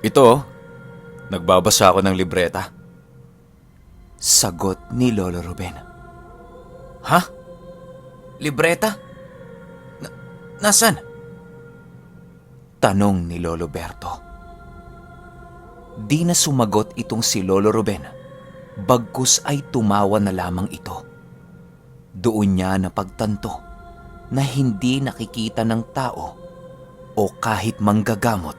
Ito, nagbabasa ako ng libreta. Sagot ni Lolo Ruben. Ha? Libreta? Nasaan? Tanong ni Lolo Berto. Di na sumagot itong si Lolo Ruben, bagkus ay tumawa na lamang ito. Doon niya napagtanto na hindi nakikita ng tao o kahit manggagamot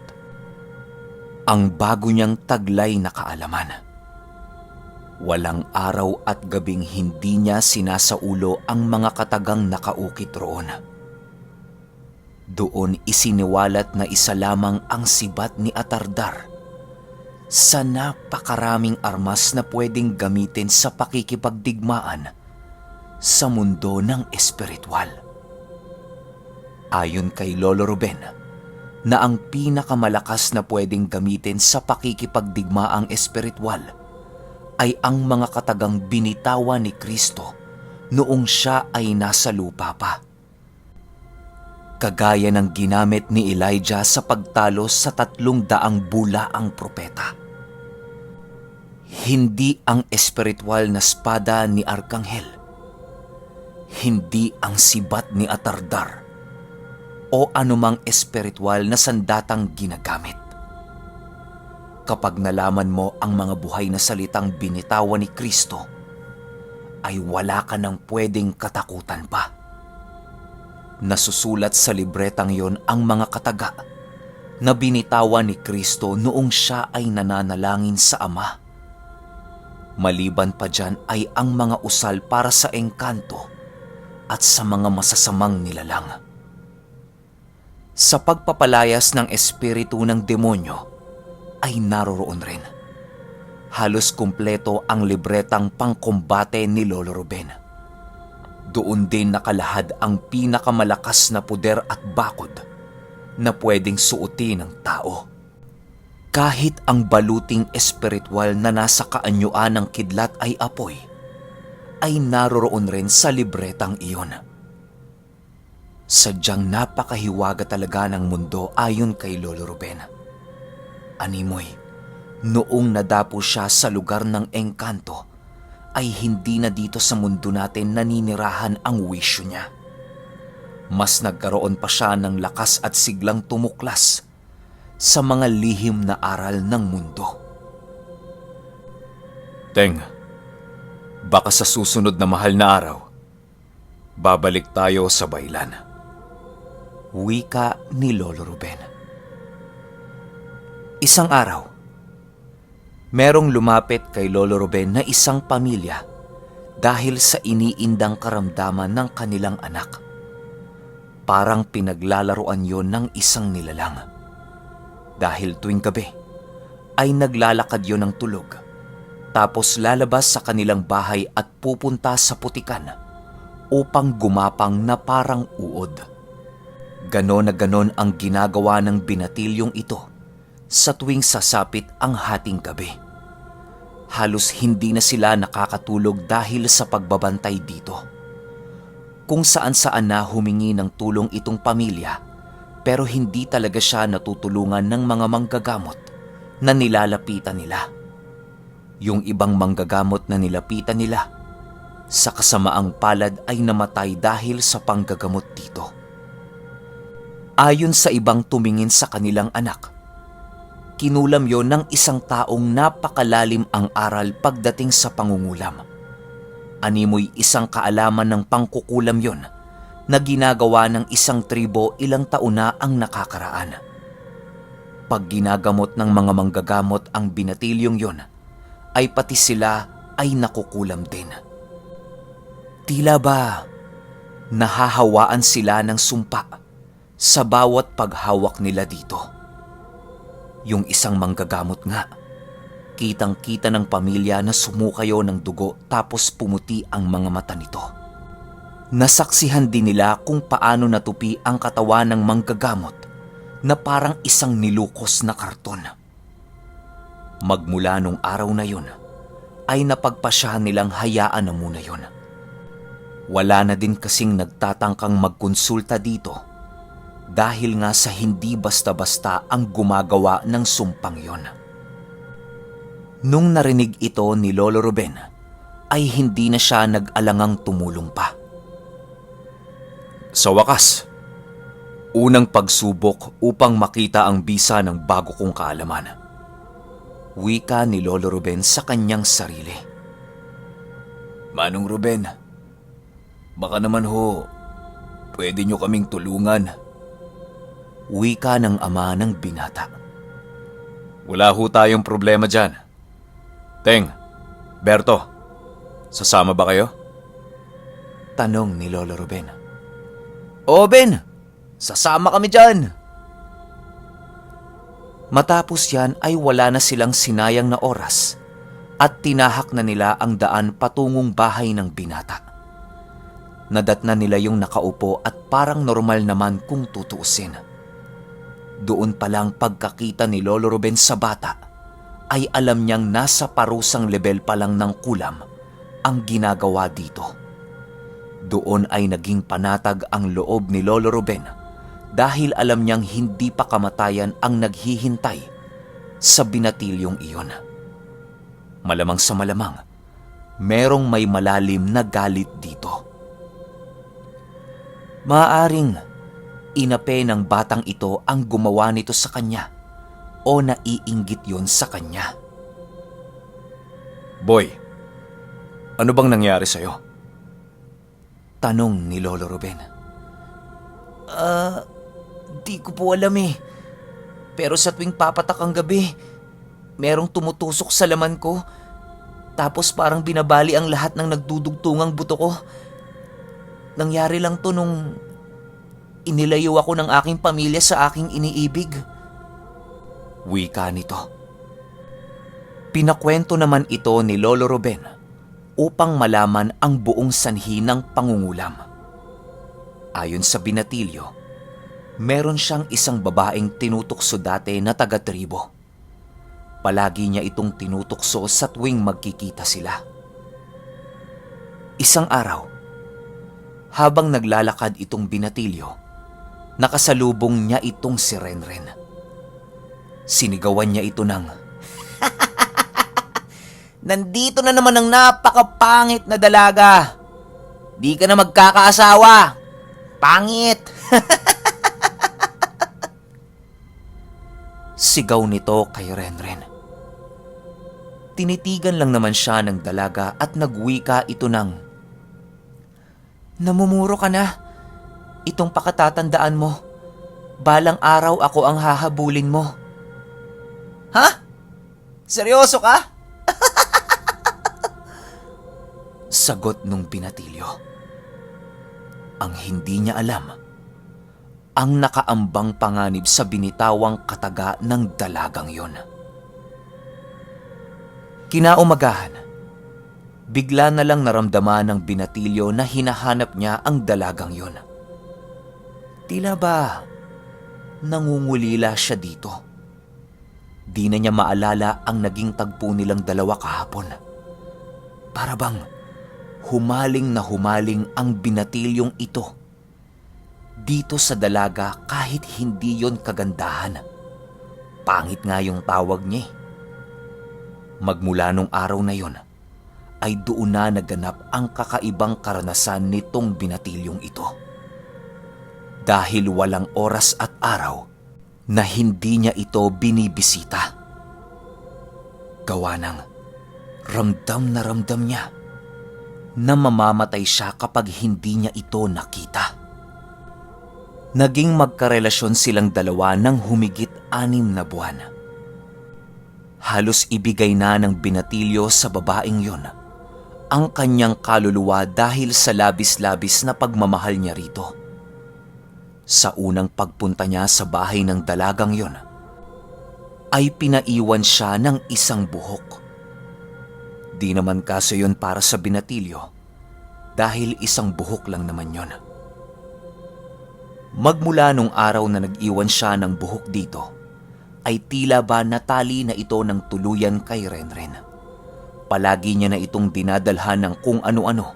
ang bago niyang taglay na kaalaman. Walang araw at gabing hindi niya sinasaulo ang mga katagang nakaukit roon. Doon isiniwalat na isa lamang ang sibat ni Atardar sa napakaraming armas na pwedeng gamitin sa pakikipagdigmaan sa mundo ng espiritual. Ayon kay Lolo Ruben, na ang pinakamalakas na pwedeng gamitin sa pakikipagdigmaang espiritual ay ang mga katagang binitawan ni Kristo noong siya ay nasa lupa pa. Kagaya ng ginamit ni Elijah sa pagtalo sa 300 bulaang propeta. Hindi ang espiritual na espada ni Arkanghel, hindi ang sibat ni Atardar, o anumang espiritual na sandatang ginagamit. Kapag nalaman mo ang mga buhay na salitang binitawan ni Kristo, ay wala ka nang pwedeng katakutan pa. Nasusulat sa libretang yon ang mga kataga na binitawan ni Kristo noong siya ay nananalangin sa Ama. Maliban pa dyan ay ang mga usal para sa engkanto at sa mga masasamang nilalang. Sa pagpapalayas ng espiritu ng demonyo ay naroroon rin. Halos kumpleto ang libretang pangkombate ni Lolo Ruben. Doon din nakalahad ang pinakamalakas na puder at bakod na pwedeng suotin ng tao. Kahit ang baluting espiritual na nasa kaanyuan ng kidlat ay apoy, ay naroroon rin sa libretang iyon. Sadyang napakahiwaga talaga ng mundo ayon kay Lolo Ruben. Animoy, noong nadapo siya sa lugar ng engkanto, ay hindi na dito sa mundo natin naninirahan ang wisyo niya. Mas nagkaroon pa siya ng lakas at siglang tumuklas sa mga lihim na aral ng mundo. Teng, baka sa susunod na mahal na araw, babalik tayo sa baylan. Wika ni Lolo Ruben. Isang araw, merong lumapit kay Lolo Ruben na isang pamilya dahil sa iniindang karamdaman ng kanilang anak. Parang pinaglalaroan yon ng isang nilalang. Dahil tuwing gabi ay naglalakad yon ng tulog, tapos lalabas sa kanilang bahay at pupunta sa putikan upang gumapang na parang uod. Ganon na ganon ang ginagawa ng binatilyong ito sa tuwing sasapit ang hating gabi. Halos hindi na sila nakakatulog dahil sa pagbabantay dito. Kung saan-saan na humingi ng tulong itong pamilya, pero hindi talaga siya natutulungan ng mga manggagamot na nilalapitan nila. Yung ibang manggagamot na nilapitan nila, sa kasamaang palad ay namatay dahil sa panggagamot dito. Ayon sa ibang tumingin sa kanilang anak, kinulam yon ng isang taong napakalalim ang aral pagdating sa pangungulam. Animoy isang kaalaman ng pangkukulam yon na ginagawa ng isang tribo ilang taon na ang nakakaraan. Pag ginagamot ng mga manggagamot ang binatilyong yon, ay pati sila ay nakukulam din. Tila ba nahahawaan sila ng sumpa sa bawat paghawak nila dito. Yung isang manggagamot nga, kitang-kita ng pamilya na sumukayo ng dugo tapos pumuti ang mga mata nito. Nasaksihan din nila kung paano natupi ang katawan ng manggagamot na parang isang nilukos na karton. Magmula nung araw na yun, ay napagpasyahan nilang hayaan na muna yun. Wala na din kasing nagtatangkang magkonsulta dito dahil nga sa hindi basta-basta ang gumagawa ng sumpang yon. Nung narinig ito ni Lolo Ruben, ay hindi na siya nag-alangang tumulong pa. Sa wakas, unang pagsubok upang makita ang bisa ng bago kong kaalaman. Wika ni Lolo Ruben sa kanyang sarili. Manong Ruben, baka naman ho, pwede nyo kaming tulungan. Wika ng ama ng binata. Wala ho tayong problema dyan. Teng, Berto, sasama ba kayo? Tanong ni Lolo Ruben. O Ben, sasama kami dyan. Matapos yan ay wala na silang sinayang na oras at tinahak na nila ang daan patungong bahay ng binata. Nadatnan nila yung nakaupo at parang normal naman kung tutuusin. Doon palang pagkakita ni Lolo Ruben sa bata, ay alam niyang nasa parusang level pa lang ng kulam ang ginagawa dito. Doon ay naging panatag ang loob ni Lolo Ruben dahil alam niyang hindi pa kamatayan ang naghihintay sa binatilyong iyon. Malamang sa malamang, merong may malalim na galit dito. Maaaring inape ng batang ito ang gumawa nito sa kanya o naiinggit yon sa kanya. Boy, ano bang nangyari sa'yo? Tanong ni Lolo Ruben. Di ko po alam eh. Pero sa tuwing papatak ang gabi, merong tumutusok sa laman ko. Tapos parang binabali ang lahat ng nagdudugtungang buto ko. Nangyari lang to nung inilayo ako ng aking pamilya sa aking iniibig. Wika nito. Pinakwento naman ito ni Lolo Ruben upang malaman ang buong sanhi ng pangungulam. Ayon sa binatilyo, meron siyang isang babaeng tinutukso dati na taga-tribo. Palagi niya itong tinutukso sa tuwing magkikita sila. Isang araw, habang naglalakad itong binatilyo, nakasalubong niya itong si Renren. Sinigawan niya ito ng, Nandito na naman ang napakapangit na dalaga. Di ka na magkakaasawa. Pangit! Sigaw nito kay Renren. Tinitigan lang naman siya ng dalaga at nagwika ito ng, Namumuro ka na. Itong pakatatandaan mo. Balang araw ako ang hahabulin mo. Ha? Seryoso ka? Sagot nung binatilyo. Ang hindi niya alam, ang nakaambang panganib sa binitawang kataga ng dalagang yon. Kinaumagahan, bigla na lang naramdaman ng binatilyo na hinahanap niya ang dalagang yon. Tila ba nangungulila siya dito? Di na niya maalala ang naging tagpo nilang dalawa kahapon. Para bang humaling na humaling ang binatilyong ito dito sa dalaga kahit hindi yon kagandahan. Pangit nga yung tawag niya. Magmula nung araw na yon ay doon na naganap ang kakaibang karanasan nitong binatilyong ito. Dahil walang oras at araw na hindi niya ito binibisita. Gawa ng ramdam na ramdam niya na mamamatay siya kapag hindi niya ito nakita. Naging magkarelasyon silang dalawa ng humigit 6 na buwan. Halos ibigay na ng binatilyo sa babaeng yon ang kanyang kaluluwa dahil sa labis-labis na pagmamahal niya rito. Sa unang pagpunta niya sa bahay ng dalagang yon, ay pinaiwan siya ng isang buhok. Di naman kaso yon para sa binatilyo dahil isang buhok lang naman yon. Magmula nung araw na nag-iwan siya ng buhok dito, ay tila ba natali na ito ng tuluyan kay Renren. Palagi niya na itong dinadalhan ng kung ano-ano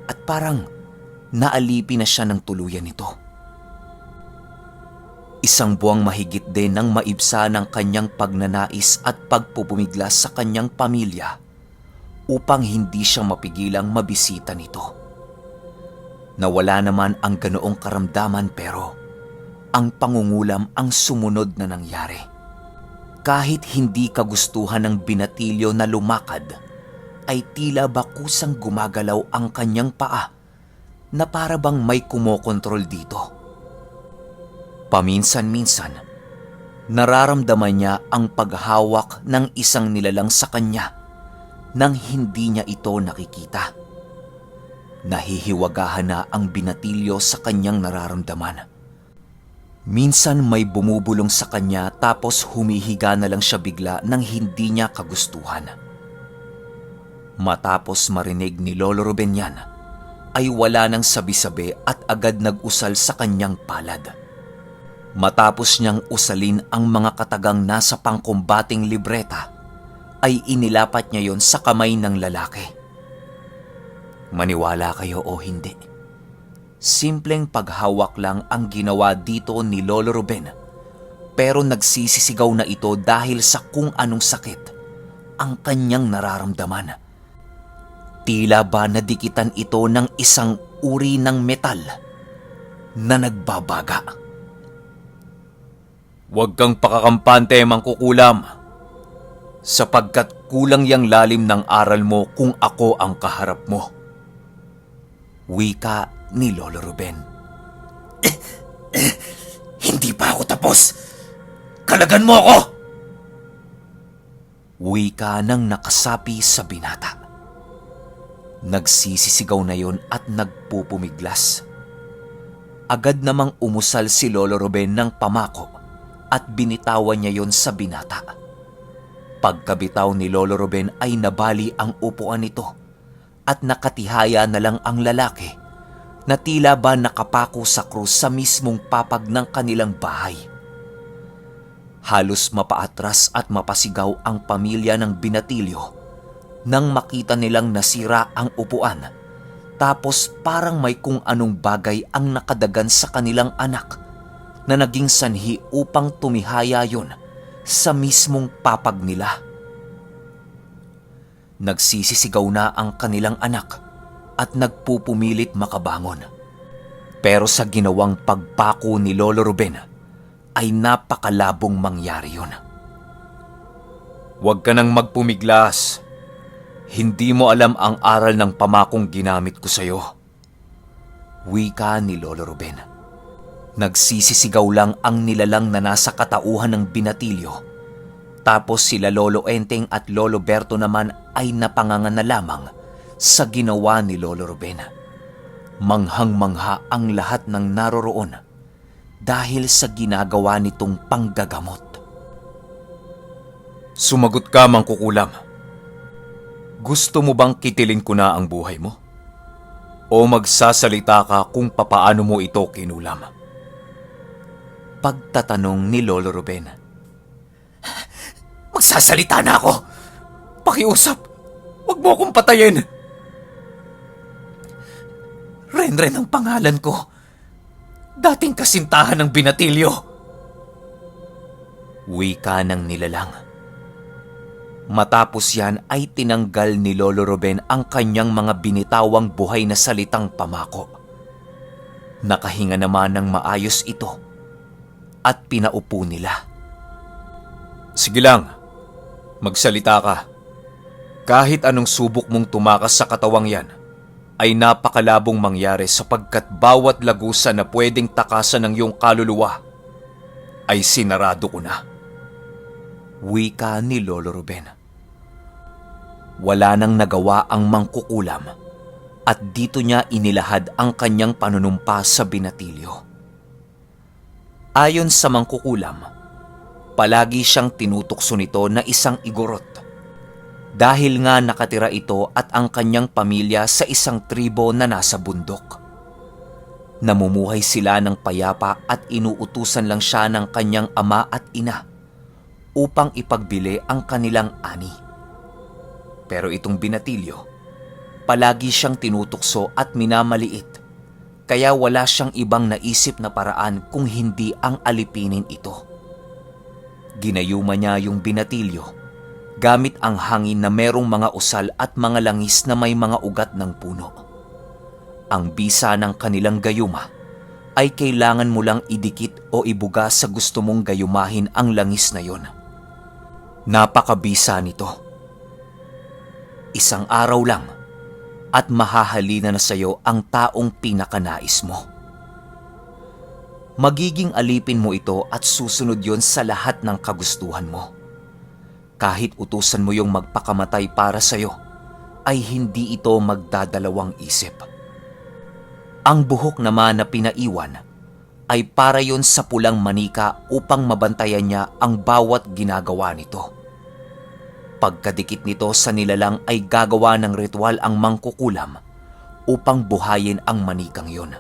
at parang naalipi na siya ng tuluyan nito. Isang buwang mahigit din nang maibsa ng kanyang pagnanais at pagpupumiglas sa kanyang pamilya upang hindi siya mapigilang mabisita nito. Nawala naman ang ganoong karamdaman pero ang pangungulam ang sumunod na nangyari. Kahit hindi kagustuhan ng binatilyo na lumakad, ay tila ba kusang gumagalaw ang kanyang paa na para bang may kumokontrol dito. Paminsan-minsan, nararamdaman niya ang paghawak ng isang nilalang sa kanya nang hindi niya ito nakikita. Nahihiwagahan na ang binatilyo sa kanyang nararamdaman. Minsan may bumubulong sa kanya tapos humihiga na lang siya bigla nang hindi niya kagustuhan. Matapos marinig ni Lolo Ruben yan, ay wala nang sabi-sabi at agad nag-usal sa kanyang palad. Matapos niyang usalin ang mga katagang nasa pangkumbating libreta, ay inilapat niya yon sa kamay ng lalaki. Maniwala kayo o hindi, simpleng paghawak lang ang ginawa dito ni Lolo Ruben, pero nagsisisigaw na ito dahil sa kung anong sakit ang kanyang nararamdaman. Tila ba nadikitan ito ng isang uri ng metal na nagbabaga. Huwag kang pakakampante, mangkukulam, sapagkat kulang yang lalim ng aral mo kung ako ang kaharap mo. Wika ni Lolo Ruben. Hindi pa ako tapos. Kalagan mo ako! Wika ng nakasapi sa binata. Nagsisisigaw na yon at nagpupumiglas. Agad namang umusal si Lolo Ruben ng pamako at binitawan niya yon sa binata. Pagkabitaw ni Lolo Ruben ay nabali ang upuan nito at nakatihaya na lang ang lalaki na tila ba nakapako sa krus sa mismong papag ng kanilang bahay. Halos mapaatras at mapasigaw ang pamilya ng binatilyo nang makita nilang nasira ang upuan, tapos parang may kung anong bagay ang nakadagan sa kanilang anak na naging sanhi upang tumihaya yon sa mismong papag nila. Nagsisisigaw na ang kanilang anak at nagpupumilit makabangon. Pero sa ginawang pagpako ni Lolo Ruben ay napakalabong mangyari yon. Huwag ka nang magpumiglas. Hindi mo alam ang aral ng pamakong ginamit ko sa iyo. Wika ni Lolo Ruben. Nagsisisigaw lang ang nilalang na nasa katauhan ng binatilyo. Tapos sila Lolo Enteng at Lolo Berto naman ay napanganga na lamang sa ginawa ni Lolo Ruben. Manghang-mangha ang lahat ng naroroon dahil sa ginagawa nitong panggagamot. Sumagot ka, mangkukulam. Gusto mo bang kitilin ko na ang buhay mo? O magsasalita ka kung papaano mo ito kinulam? Pagtatanong ni Lolo Ruben. Magsasalita na ako! Pakiusap! Huwag mo akong patayin! Renren ang pangalan ko. Dating kasintahan ng binatilyo. Wika ng nilalang. Matapos yan ay tinanggal ni Lolo Ruben ang kanyang mga binitawang buhay na salitang pamako. Nakahinga naman ng maayos ito at pinaupo nila. Sige lang, magsalita ka. Kahit anong subok mong tumakas sa katawang yan, ay napakalabong mangyari sapagkat bawat lagusan na pwedeng takasan ng iyong kaluluwa ay sinarado ko na. Wika ni Lolo Ruben. Wala nang nagawa ang mangkukulam at dito niya inilahad ang kanyang panunumpa sa binatilyo. Ayon sa mangkukulam, palagi siyang tinutukso nito na isang igorot. Dahil nga nakatira ito at ang kanyang pamilya sa isang tribo na nasa bundok. Namumuhay sila ng payapa at inuutusan lang siya ng kanyang ama at ina upang ipagbili ang kanilang ani. Pero itong binatilyo, palagi siyang tinutukso at minamaliit kaya wala siyang ibang naisip na paraan kung hindi ang alipinin ito. Ginayuma niya yung binatilyo gamit ang hangin na merong mga usal at mga langis na may mga ugat ng puno. Ang bisa ng kanilang gayuma ay kailangan mo lang idikit o ibuga sa gusto mong gayumahin ang langis na yon. Napakabisa nito. Isang araw lang at mahahalina na sa iyo ang taong pinakanais mo. Magiging alipin mo ito at susunod yon sa lahat ng kagustuhan mo. Kahit utusan mo yung magpakamatay para sa iyo, ay hindi ito magdadalawang isip. Ang buhok naman na pinaiwan ay para yon sa pulang manika upang mabantayan niya ang bawat ginagawa nito. Pagkadikit nito sa nilalang ay gagawa ng ritual ang mangkukulam upang buhayin ang manikang yon.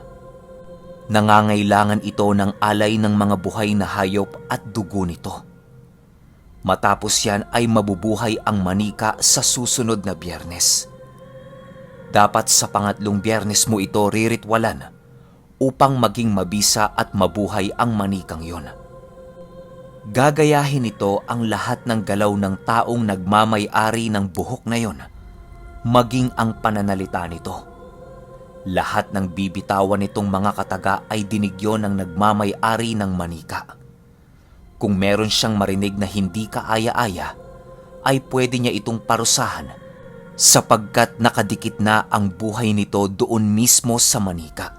Nangangailangan ito ng alay ng mga buhay na hayop at dugo nito. Matapos yan ay mabubuhay ang manika sa susunod na Biyernes. Dapat sa pangatlong Biyernes mo ito riritwalan upang maging mabisa at mabuhay ang manikang yon. Gagayahin nito ang lahat ng galaw ng taong nagmamay-ari ng buhok na yon, maging ang pananalita nito. Lahat ng bibitawan nitong mga kataga ay dinigyo ng nagmamay-ari ng manika. Kung meron siyang marinig na hindi kaaya-aya, ay pwede niya itong parusahan sapagkat nakadikit na ang buhay nito doon mismo sa manika.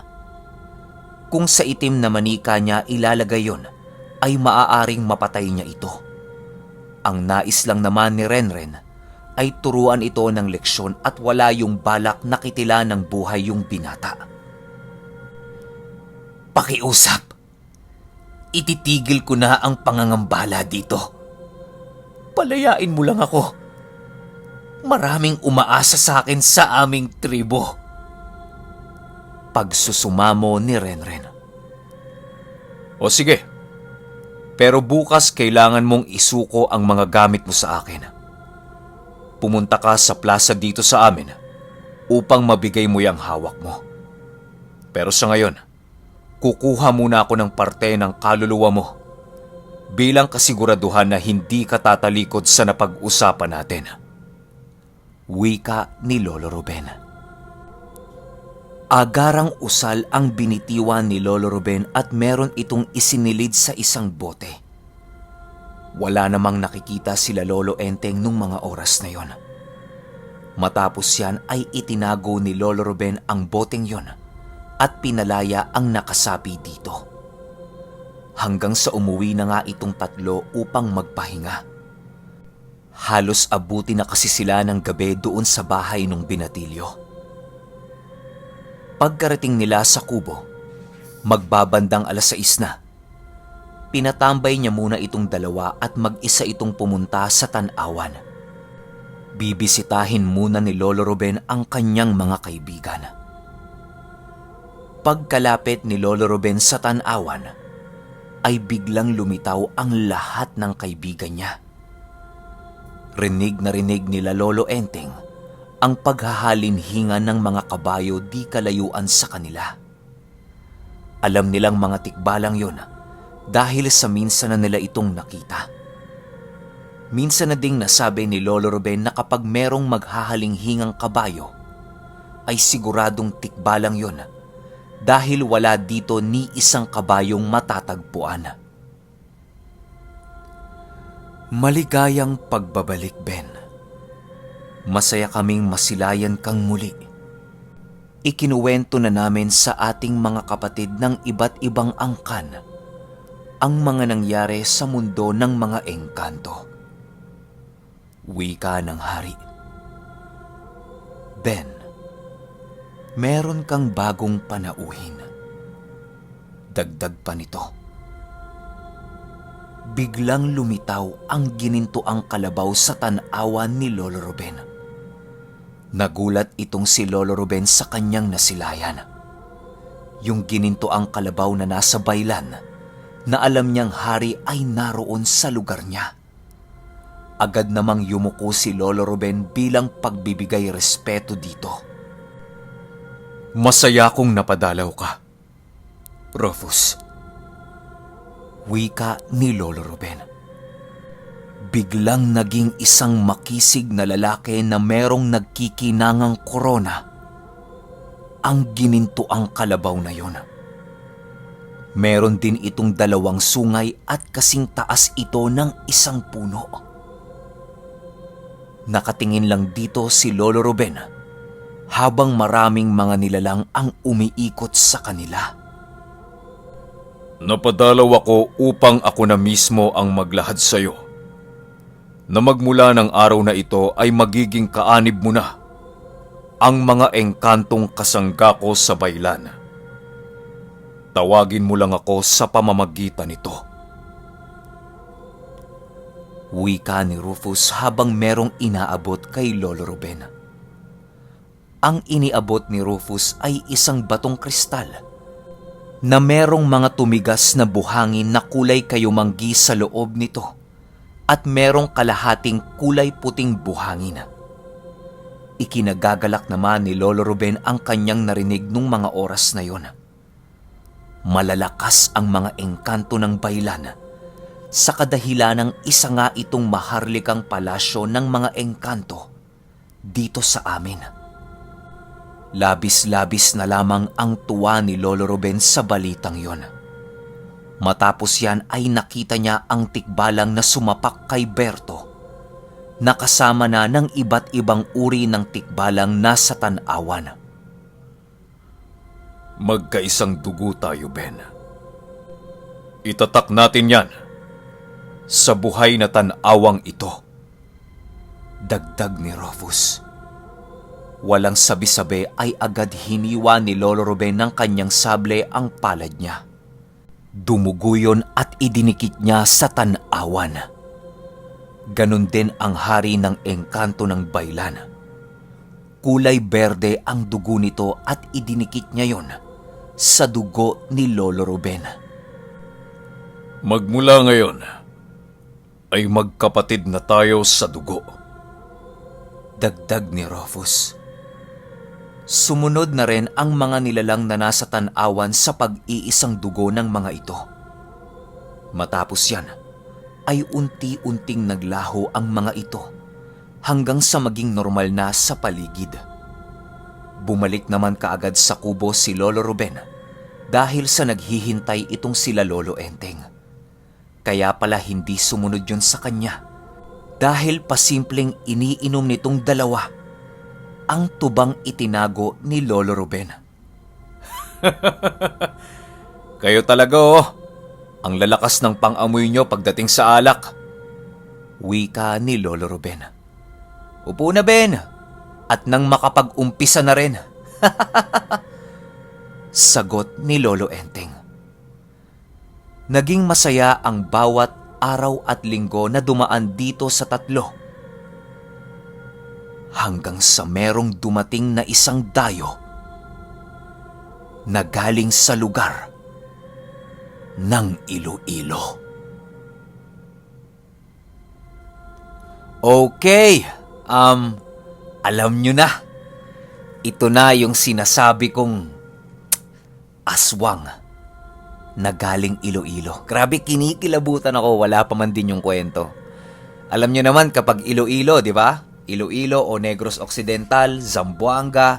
Kung sa itim na manika niya ilalagay yon, ay maaaring mapatay niya ito. Ang nais lang naman ni Renren ay turuan ito ng leksyon at wala yung balak na kitila ng buhay yung binata. Pakiusap! Ititigil ko na ang pangangambala dito. Palayain mo lang ako. Maraming umaasa sa akin sa aming tribo. Pagsusumamo ni Renren. O sige, pero bukas kailangan mong isuko ang mga gamit mo sa akin. Pumunta ka sa plaza dito sa amin upang mabigay mo yung hawak mo. Pero sa ngayon, kukuha muna ako ng parte ng kaluluwa mo bilang kasiguraduhan na hindi ka tatalikod sa napag-usapan natin. Wika ni Lolo Ruben. Agarang usal ang binitiwan ni Lolo Ruben at meron itong isinilid sa isang bote. Wala namang nakikita sila Lolo Enteng nung mga oras na yon. Matapos yan ay itinago ni Lolo Ruben ang boteng yon at pinalaya ang nakasapi dito. Hanggang sa umuwi na nga itong tatlo upang magpahinga. Halos abuti na kasi sila ng gabi doon sa bahay ng binatilyo. Pagkarating nila sa kubo, magbabandang 6:00 na. Pinatambay niya muna itong dalawa at mag-isa itong pumunta sa tanawan. Bibisitahin muna ni Lolo Ruben ang kanyang mga kaibigan. Pagkalapit ni Lolo Ruben sa tanawan, ay biglang lumitaw ang lahat ng kaibigan niya. Rinig na rinig nila Lolo Enteng ang paghahalinhinga ng mga kabayo di kalayuan sa kanila. Alam nilang mga tikbalang yon dahil sa minsan na nila itong nakita. Minsan na ding nasabi ni Lolo Ruben na kapag merong maghahalinghingang kabayo, ay siguradong tikbalang yon dahil wala dito ni isang kabayong matatagpuan. Maligayang pagbabalik, Ben. Masaya kaming masilayan kang muli. Ikinuwento na namin sa ating mga kapatid ng iba't ibang angkan ang mga nangyari sa mundo ng mga engkanto. Wika ng hari. Ben, meron kang bagong panauhin. Dagdag pa nito. Biglang lumitaw ang ginintoang kalabaw sa tanawan ni Lolo Ruben. Nagulat itong si Lolo Ruben sa kanyang nasilayan. Yung ginintoang kalabaw na nasa baylan, na alam niyang hari ay naroon sa lugar niya. Agad namang yumuko si Lolo Ruben bilang pagbibigay respeto dito. Masaya kong napadalaw ka, Rufus. Wika ni Lolo Ruben. Biglang naging isang makisig na lalaki na merong nagkikinangang korona ang ginintuang kalabaw na yon. Meron din itong dalawang sungay at kasing taas ito ng isang puno. Nakatingin lang dito si Lolo Ruben habang maraming mga nilalang ang umiikot sa kanila. Napadalaw ako upang ako na mismo ang maglahad sa iyo, na magmula ng araw na ito ay magiging kaanib mo na ang mga engkantong kasangga ko sa baylan. Tawagin mo lang ako sa pamamagitan nito. Wika ni Rufus habang merong inaabot kay Lolo Ruben. Ang iniabot ni Rufus ay isang batong kristal na merong mga tumigas na buhangin na kulay kayumanggi sa loob nito at merong kalahating kulay puting buhangin. Ikinagagalak naman ni Lolo Ruben ang kanyang narinig nung mga oras na yon. Malalakas ang mga engkanto ng baylan sa kadahilan ng isa nga itong maharlikang palasyo ng mga engkanto dito sa amin. Labis-labis na lamang ang tuwa ni Lolo Ruben sa balitang yon. Matapos yan ay nakita niya ang tikbalang na sumapak kay Berto, nakasama na ng iba't ibang uri ng tikbalang nasa tanawan. Magkaisang dugo tayo, Ben. Itatak natin yan sa buhay na tanawang ito. Dagdag ni Rufus. Walang sabi-sabi ay agad hiniwa ni Lolo Ruben ng kanyang sable ang palad niya. Dumugo yun at idinikit niya sa tanawan. Ganon din ang hari ng engkanto ng baylan. Kulay berde ang dugo nito at idinikit niya yon sa dugo ni Lolo Ruben. Magmula ngayon ay magkapatid na tayo sa dugo. Dagdag ni Rufus. Sumunod na rin ang mga nilalang na nasa tanawan sa pag-iisang dugo ng mga ito. Matapos yan, ay unti-unting naglaho ang mga ito hanggang sa maging normal na sa paligid. Bumalik naman kaagad sa kubo si Lolo Ruben dahil sa naghihintay itong sila Lolo Enteng. Kaya pala hindi sumunod yun sa kanya dahil pasimpleng iniinom nitong dalawa ang tubang itinago ni Lolo Ruben. Kayo talaga ang lalakas ng pang-amoy nyo pagdating sa alak. Wika ni Lolo Ruben. Upo na, Ben, at nang makapag-umpisa na rin. Sagot ni Lolo Enteng. Naging masaya ang bawat araw at linggo na dumaan dito sa tatlo. Hanggang sa merong dumating na isang dayo na galing sa lugar ng Iloilo. Okay, alam nyo na. Ito na yung sinasabi kong aswang na galing Iloilo. Grabe, kinikilabutan ako, wala pa man din yung kwento. Alam nyo naman kapag Iloilo, di ba? Iloilo o Negros Occidental, Zamboanga,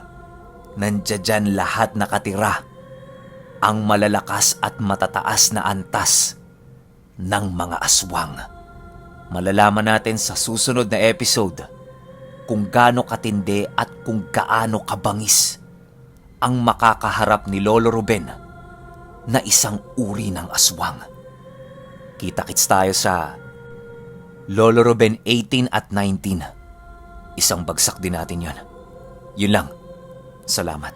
nandiyan lahat nakatira ang malalakas at matataas na antas ng mga aswang. Malalaman natin sa susunod na episode kung gaano katindi at kung gaano kabangis ang makakaharap ni Lolo Ruben na isang uri ng aswang. Kita-kits tayo sa Lolo Ruben 18 at 19. Isang bagsak din natin yon. Yun lang. Salamat.